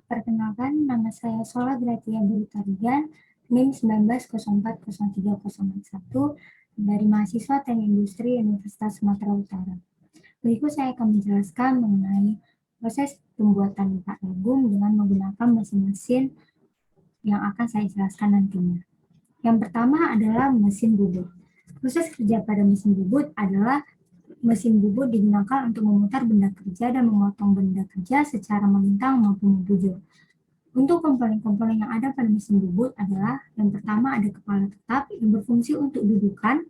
Perkenalkan, nama saya Sola Gratia Burutarigan, NIM 19040301 dari mahasiswa Teknik Industri Universitas Sumatera Utara. Berikut saya akan menjelaskan mengenai proses pembuatan Pak Ragum dengan menggunakan mesin-mesin yang akan saya jelaskan nantinya. Yang pertama adalah mesin bubut. Proses kerja pada mesin bubut adalah mesin bubut digunakan untuk memutar benda kerja dan memotong benda kerja secara melintang maupun membujur. Untuk komponen-komponen yang ada pada mesin bubut adalah yang pertama ada kepala tetap yang berfungsi untuk dudukan,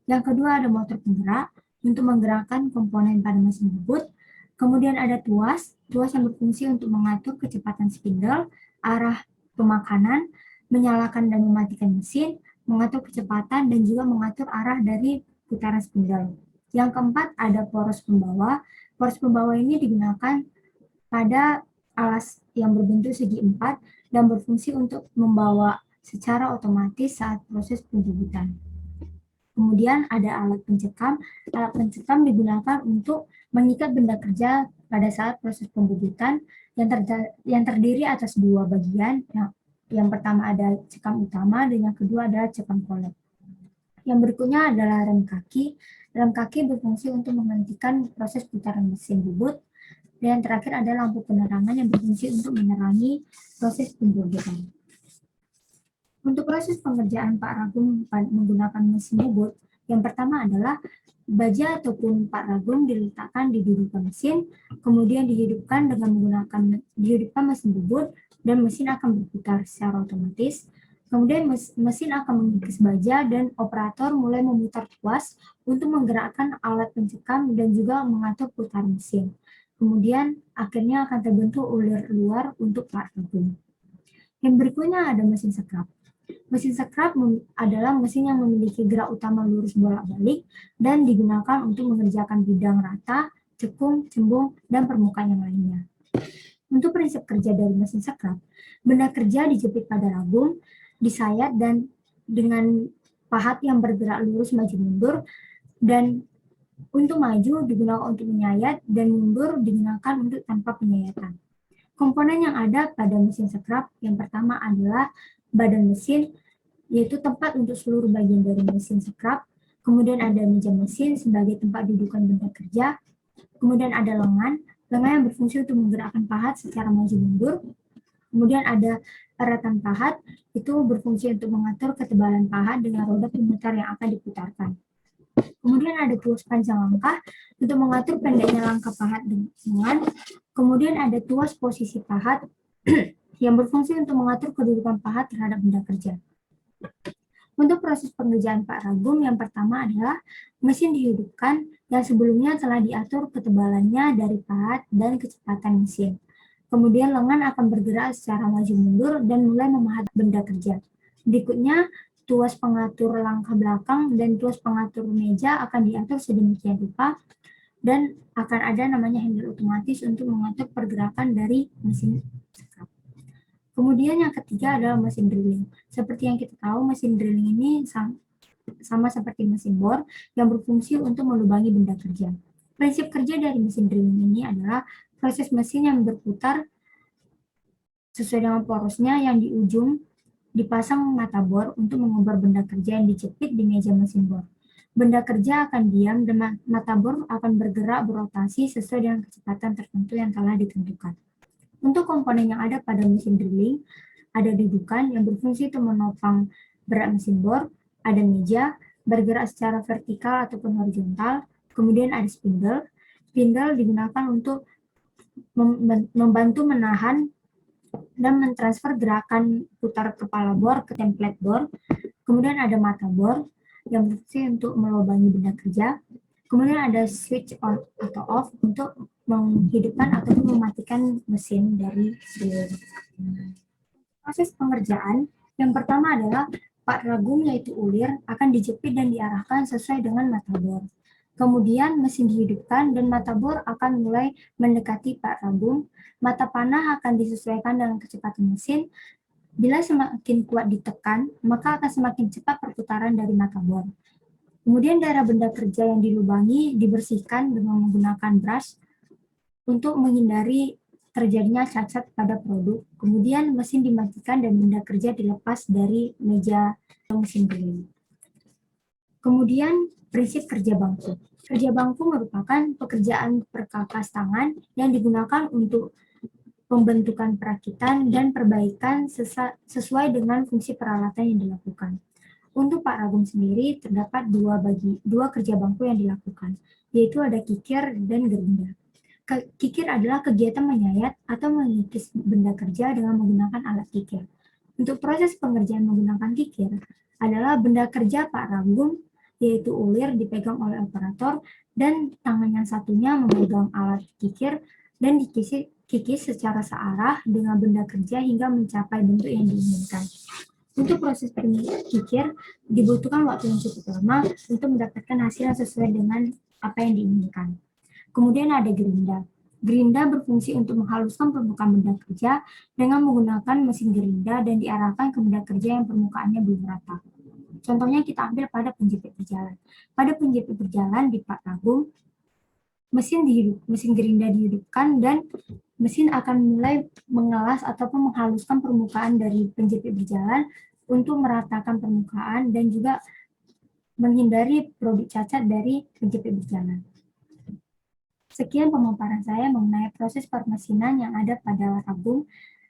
yang kedua ada motor penggerak untuk menggerakkan komponen pada mesin bubut, kemudian ada tuas yang berfungsi untuk mengatur kecepatan spindle, arah pemakanan, menyalakan dan mematikan mesin, mengatur kecepatan dan juga mengatur arah dari putaran spindle. Yang keempat ada poros pembawa. Poros pembawa ini digunakan pada alas yang berbentuk segi empat dan berfungsi untuk membawa secara otomatis saat proses penjebutan. Kemudian ada alat pencekam. Alat pencekam digunakan untuk mengikat benda kerja pada saat proses pembubutan yang terdiri atas dua bagian. Yang pertama ada cekam utama dan yang kedua adalah cekam kolek. Yang berikutnya adalah rem kaki. Rem kaki berfungsi untuk menghentikan proses putaran mesin bubut. Dan yang terakhir ada lampu penerangan yang berfungsi untuk menerangi proses pembubutan. Untuk proses pengerjaan Pak Ragum menggunakan mesin bubut, yang pertama adalah baja ataupun Pak Ragum diletakkan di dudukan mesin, kemudian dihidupkan mesin bubut, dan mesin akan berputar secara otomatis. Kemudian mesin akan mengikis baja dan operator mulai memutar tuas untuk menggerakkan alat pencekam dan juga mengatur putar mesin. Kemudian akhirnya akan terbentuk ulir luar untuk Pak Ragum. Yang berikutnya ada mesin sekrap. Mesin sekrap adalah mesin yang memiliki gerak utama lurus bolak-balik dan digunakan untuk mengerjakan bidang rata, cekung, cembung, dan permukaan yang lainnya. Untuk prinsip kerja dari mesin sekrap, benda kerja dijepit pada ragum, disayat dan dengan pahat yang bergerak lurus maju mundur, dan untuk maju digunakan untuk menyayat dan mundur digunakan untuk tanpa penyayatan. Komponen yang ada pada mesin sekrap yang pertama adalah badan mesin, yaitu tempat untuk seluruh bagian dari mesin sekrap. Kemudian ada meja mesin sebagai tempat dudukan benda kerja. Kemudian ada lengan yang berfungsi untuk menggerakkan pahat secara maju mundur. Kemudian ada eratan pahat, itu berfungsi untuk mengatur ketebalan pahat dengan roda pemutar yang akan diputarkan. Kemudian ada tuas panjang langkah untuk mengatur pendeknya langkah pahat dengan. Kemudian ada tuas posisi pahat yang berfungsi untuk mengatur kedudukan pahat terhadap benda kerja. Untuk proses pengerjaan Pak Ragum, yang pertama adalah mesin dihidupkan yang sebelumnya telah diatur ketebalannya dari pahat dan kecepatan mesin. Kemudian lengan akan bergerak secara maju mundur dan mulai memahat benda kerja. Berikutnya, tuas pengatur langkah belakang dan tuas pengatur meja akan diatur sedemikian rupa dan akan ada namanya handle otomatis untuk mengatur pergerakan dari mesin sekrap. Kemudian yang ketiga adalah mesin drilling. Seperti yang kita tahu, mesin drilling ini sama seperti mesin bor yang berfungsi untuk melubangi benda kerja. Prinsip kerja dari mesin drilling ini adalah proses mesin yang berputar sesuai dengan porosnya yang di ujung dipasang mata bor untuk mengubah benda kerja yang dijepit di meja mesin bor. Benda kerja akan diam dan mata bor akan bergerak berotasi sesuai dengan kecepatan tertentu yang telah ditentukan. Untuk komponen yang ada pada mesin drilling, ada dudukan yang berfungsi untuk menopang berat mesin bor, ada meja, bergerak secara vertikal ataupun horizontal, kemudian ada spindle. Spindle digunakan untuk membantu menahan dan mentransfer gerakan putar kepala bor ke template bor. Kemudian ada mata bor yang berfungsi untuk melubangi benda kerja. Kemudian ada switch on atau off untuk menghidupkan atau mematikan mesin dari drill. Proses pengerjaan yang pertama adalah Pak Ragum yaitu ulir akan dijepit dan diarahkan sesuai dengan mata bor. Kemudian mesin dihidupkan dan mata bor akan mulai mendekati Pak Ragum. Mata panah akan disesuaikan dengan kecepatan mesin. Bila semakin kuat ditekan, maka akan semakin cepat perputaran dari mata bor. Kemudian daerah benda kerja yang dilubangi dibersihkan dengan menggunakan brush untuk menghindari terjadinya cacat pada produk. Kemudian mesin dimatikan dan benda kerja dilepas dari meja mesin drilling. Kemudian prinsip kerja bangku. Kerja bangku merupakan pekerjaan perkakas tangan yang digunakan untuk pembentukan perakitan dan perbaikan sesuai dengan fungsi peralatan yang dilakukan. Untuk Pak Ragum sendiri terdapat dua kerja bangku yang dilakukan, yaitu ada kikir dan gerinda. Kikir adalah kegiatan menyayat atau mengikis benda kerja dengan menggunakan alat kikir. Untuk proses pengerjaan menggunakan kikir adalah benda kerja Pak Ragum, yaitu ulir dipegang oleh operator dan tangan yang satunya memegang alat kikir dan dikikis secara searah dengan benda kerja hingga mencapai bentuk yang diinginkan. Untuk proses kikir dibutuhkan waktu yang cukup lama untuk mendapatkan hasil yang sesuai dengan apa yang diinginkan. Kemudian ada gerinda. Gerinda berfungsi untuk menghaluskan permukaan benda kerja dengan menggunakan mesin gerinda dan diarahkan ke benda kerja yang permukaannya belum rata. Contohnya kita ambil pada penjepit berjalan. Pada penjepit berjalan di Pak Ragum, mesin gerinda dihidupkan dan mesin akan mulai mengelas ataupun menghaluskan permukaan dari penjepit berjalan untuk meratakan permukaan dan juga menghindari produk cacat dari penjepit berjalan. Sekian pemaparan saya mengenai proses permesinan yang ada pada Ragum.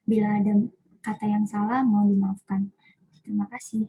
Bila ada kata yang salah, mohon dimaafkan. Terima kasih.